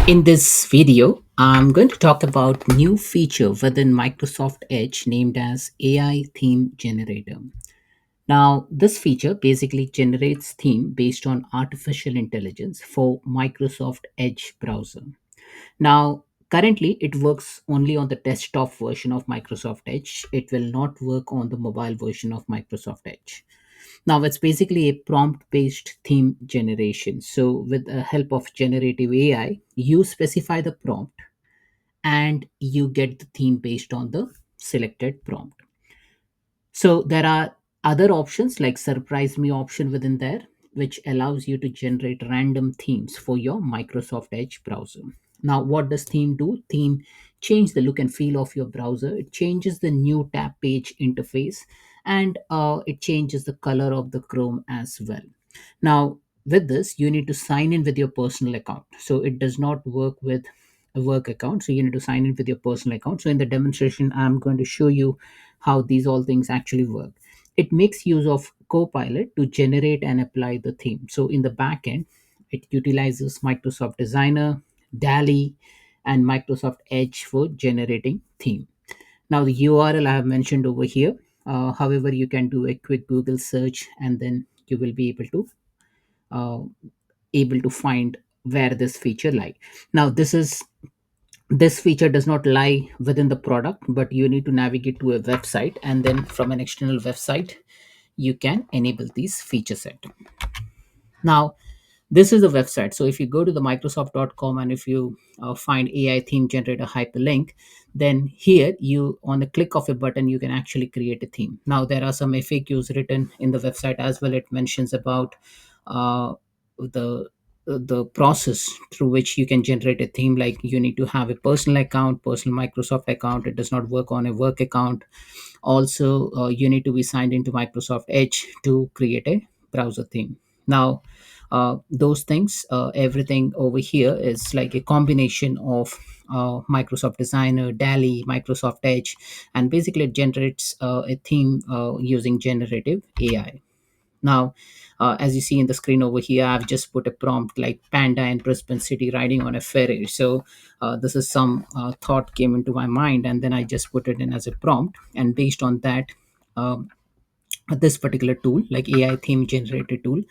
In this video, I'm going to talk about new feature within Microsoft Edge named as AI Theme Generator. Now, this feature basically generates theme based on artificial intelligence for Microsoft Edge browser. Now, currently it works only on the desktop version of Microsoft Edge. It will not work on the mobile version of Microsoft Edge. Now, it's basically a prompt based theme generation. So, with the help of generative AI, you specify the prompt and you get the theme based on the selected prompt. So there are other options like surprise me option within there, which allows you to generate random themes for your Microsoft Edge browser. Now, what does theme do? Theme change the look and feel of your browser. It changes the new tab page interface, and it changes the color of the Chrome as well. Now, with this, you need to sign in with your personal account. So it does not work with a work account. So you need to sign in with your personal account. So in the demonstration, I'm going to show you how these all things actually work. It makes use of Copilot to generate and apply the theme. So in the backend, it utilizes Microsoft Designer, DALL-E, and Microsoft Edge for generating theme. Now the URL I have mentioned over here. However, you can do a quick Google search and then you will be uh, able to find where this feature lie. Now this feature does not lie within the product, but you need to navigate to a website, and then from an external website you can enable these feature set. Now this is the website. So if you go to the microsoft.com and if you find AI theme generator hyperlink, then here you on the click of a button you can actually create a theme. Now there are some FAQs written in the website as well. It mentions about uh, the process through which you can generate a theme. Like you need to have a personal account, personal Microsoft account. It does not work on a work account. Also, you need to be signed into Microsoft Edge to create a browser theme. Now those things, everything over here is like a combination of Microsoft Designer, DALL-E, Microsoft Edge, and basically it generates a theme using generative AI. Now, as you see in the screen over here, I've just put a prompt like panda in Brisbane city riding on a ferry. So this is some thought came into my mind, and then I just put it in as a prompt, and based on that, um, this particular tool like AI theme generator tool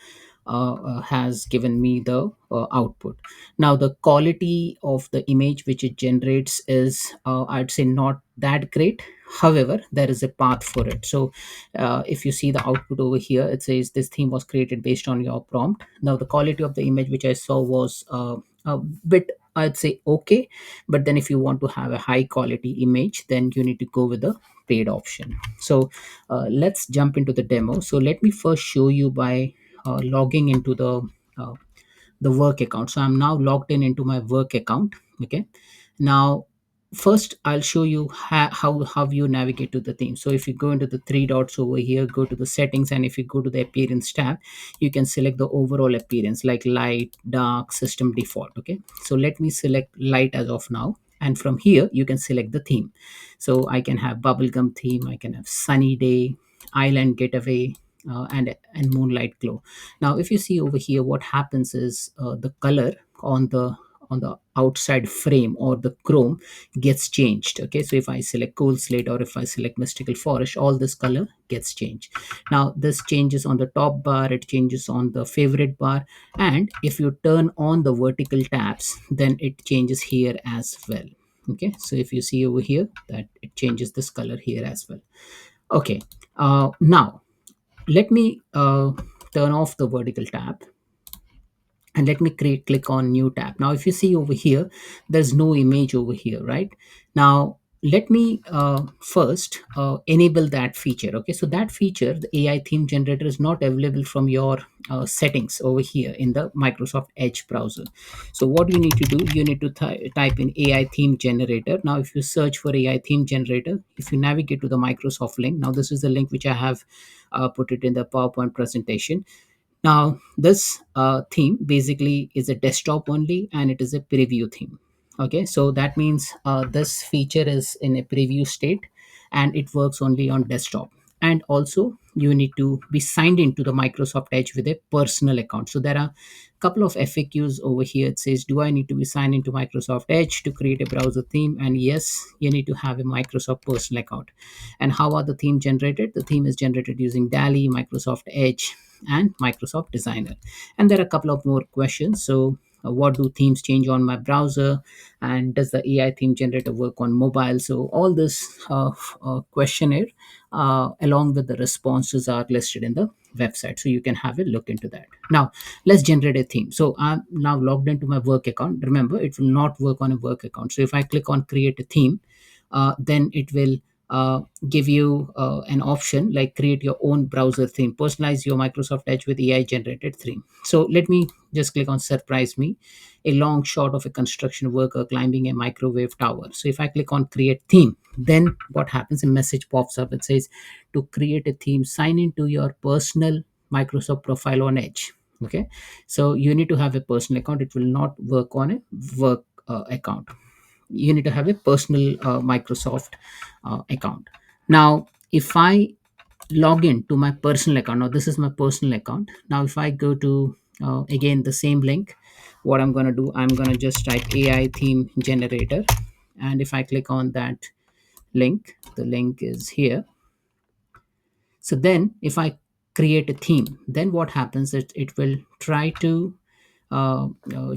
has given me the output. Now the quality of the image which it generates is, I'd say, not that great. However, there is a path for it. So if you see the output over here, it says this theme was created based on your prompt. Now the quality of the image which I saw was a bit, I'd say, okay. But then if you want to have a high quality image, then you need to go with the paid option. So let's jump into the demo. So let me first show you by logging into uh, the work account. So I'm now logged in into my work account. Okay. Now first I'll show you how you navigate to the theme. So if you go into the three dots over here, go to the settings, and if you go to the appearance tab, you can select the overall appearance like light, dark, system default. Okay, so let me select light as of now, and from here you can select the theme. So I can have bubblegum theme, I can have sunny day, island getaway, and moonlight glow. Now if you see over here, what happens is the color on the outside frame or the chrome gets changed. Okay, so if I select cool slate or if I select mystical forest, all this color gets changed. Now this changes on the top bar, it changes on the favorite bar, and if you turn on the vertical tabs, then it changes here as well. Okay, so if you see over here that it changes this color here as well. Okay, now let me turn off the vertical tab, and let me click on new tab. Now if you see over here, there's no image over here, right? Now let me first enable that feature. Okay, so that feature, the AI theme generator, is not available from your settings over here in the Microsoft Edge browser. So what you need to do, you need to type in AI theme generator. Now if you search for AI theme generator, if you navigate to the Microsoft link, now this is the link which I have put it in the PowerPoint presentation. Now, this theme basically is a desktop only, and it is a preview theme. Okay, so that means this feature is in a preview state and it works only on desktop. and also you need to be signed into the Microsoft Edge with a personal account. So there are a couple of FAQs over here. It says, do I need to be signed into Microsoft Edge to create a browser theme? And yes, you need to have a Microsoft personal account. And how are the theme generated? The theme is generated using DALL-E, Microsoft Edge, and Microsoft Designer. And there are a couple of more questions. So what do themes change on my browser, and does the AI theme generator work on mobile? So all this questionnaire along with the responses are listed in the website, so you can have a look into that. Now let's generate a theme. So I'm now logged into my work account. Remember, it will not work on a work account. So if I click on create a theme, then it will give you an option like create your own browser theme, personalize your Microsoft Edge with AI generated theme. So let me just click on surprise me, a long shot of a construction worker climbing a microwave tower. So if I click on create theme, then what happens, a message pops up. It says to create a theme, sign into your personal Microsoft profile on Edge. Okay, so you need to have a personal account. It will not work on a work account. You need to have a personal Microsoft account. Now if I log in to my personal account, now this is my personal account. Now if I go to again the same link, what I'm going to do, I'm going to just type AI theme generator, and if I click on that link, the link is here. So then if I create a theme, then what happens is it will try to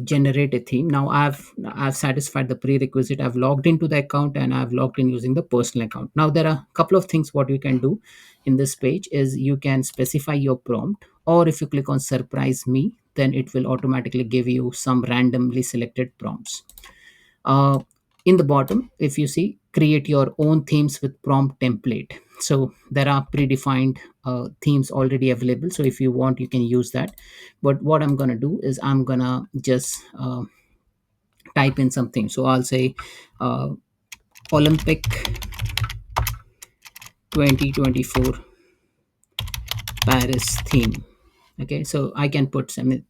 generate a theme. Now I've satisfied the prerequisite. I've logged into the account and I've logged in using the personal account. Now there are a couple of things what you can do in this page is you can specify your prompt, or if you click on surprise me, then it will automatically give you some randomly selected prompts. uh, in the bottom, if you see, create your own themes with prompt template. So there are predefined themes already available, so if you want you can use that. But what I'm going to do is I'm going to just type in something. So I'll say uh, Olympic 2024 Paris theme. Okay, so I can put some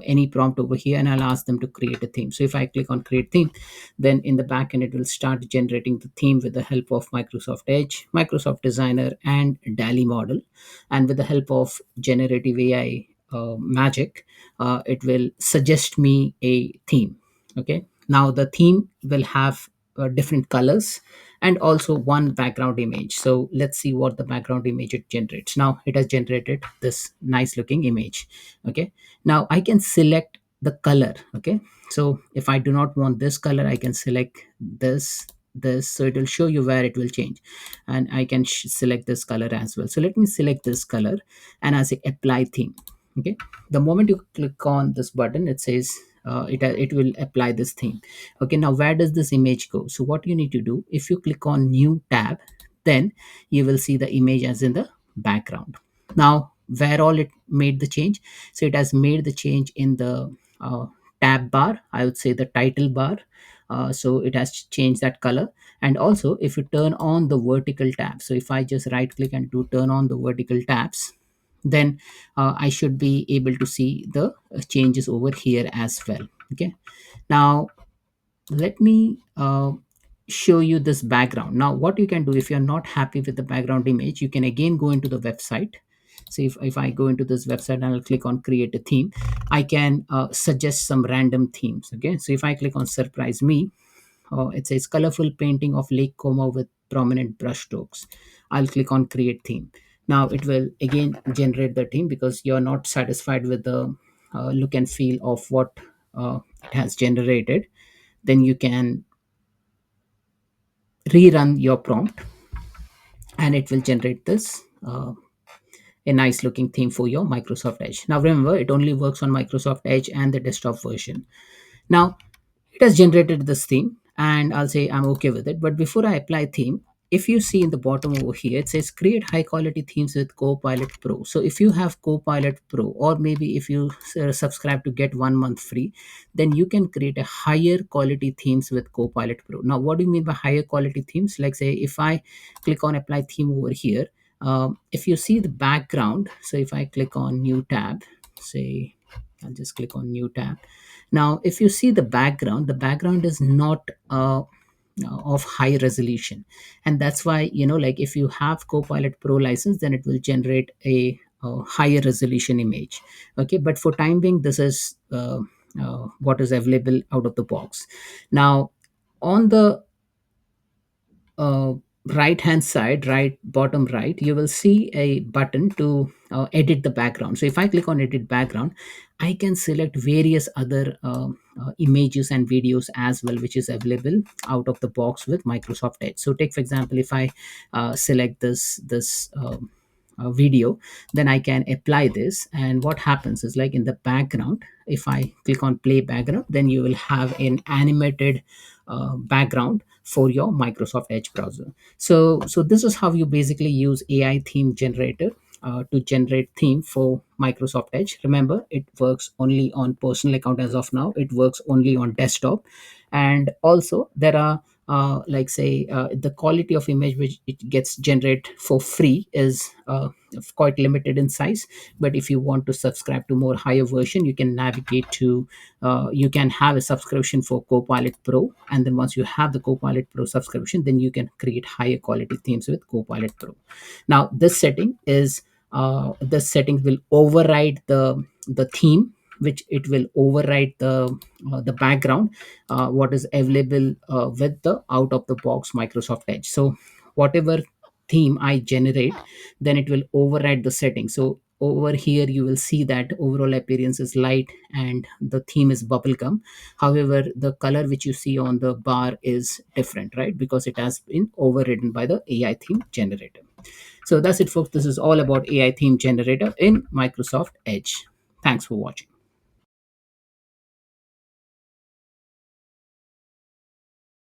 any prompt over here, and I'll ask them to create a theme. So if I click on create theme, then in the back end it will start generating the theme with the help of Microsoft Edge, Microsoft Designer, and DALL-E model. And with the help of generative AI magic, it will suggest me a theme. Okay, now the theme will have different colors and also one background image. So let's see what the background image it generates. Now it has generated this nice looking image. Okay, now I can select the color. Okay, so if I do not want this color, I can select this, so it will show you where it will change. And I can select this color as well. So let me select this color, and I say apply theme. Okay, the moment you click on this button, it says it will apply this theme. Okay, now where does this image go? So what you need to do, if you click on new tab, then you will see the image as in the background. Now where all it made the change, so it has made the change in the tab bar, I would say the title bar. So it has changed that color. And also if you turn on the vertical tab, so if I just right click and do turn on the vertical tabs, then I should be able to see the changes over here as well. Okay, now let me show you this background. Now what you can do, if you're not happy with the background image, you can again go into the website. So if I go into this website and I'll click on create a theme, I can suggest some random themes. Okay, so if I click on surprise me, it says colorful painting of Lake Como with prominent brush strokes. I'll click on create theme. Now it will again generate the theme because you're not satisfied with the look and feel of what it has generated. Then you can rerun your prompt and it will generate this a nice looking theme for your Microsoft Edge. Now remember, it only works on Microsoft Edge and the desktop version. Now it has generated this theme and I'll say I'm okay with it. But before I apply theme, if you see in the bottom over here, it says create high quality themes with Copilot Pro. So if you have Copilot Pro, or maybe if you subscribe to get 1 month free, then you can create a higher quality themes with Copilot Pro. Now what do you mean by higher quality themes? Like say if I click on apply theme over here, if you see the background, so if I click on new tab, say I'll just click on new tab. Now if you see the background is not of high resolution. And that's why, like if you have Copilot Pro license, then it will generate a higher resolution image. Okay, but for time being, this is what is available out of the box. Now, on the uh, right hand side, right bottom right, you will see a button to edit the background. So if I click on edit background, I can select various other images and videos as well, which is available out of the box with Microsoft Edge. So take for example, if I select this video, then I can apply this. And what happens is, like in the background, if I click on play background, then you will have an animated background for your Microsoft Edge browser. So this is how you basically use AI theme generator to generate theme for Microsoft Edge. Remember, it works only on personal account as of now. It works only on desktop, and also there are like say the quality of image which it gets generate for free is quite limited in size. But if you want to subscribe to more higher version, you can navigate to you can have a subscription for Copilot Pro, and then once you have the Copilot Pro subscription, then you can create higher quality themes with Copilot Pro. Now this setting will override the theme, which it will override the background what is available with the out of the box Microsoft Edge. So whatever theme I generate, then it will override the setting. So over here you will see that overall appearance is light and the theme is bubblegum. However, the color which you see on the bar is different, right? Because it has been overridden by the AI theme generator. So that's it, folks. This is all about AI theme generator in Microsoft Edge. Thanks for watching.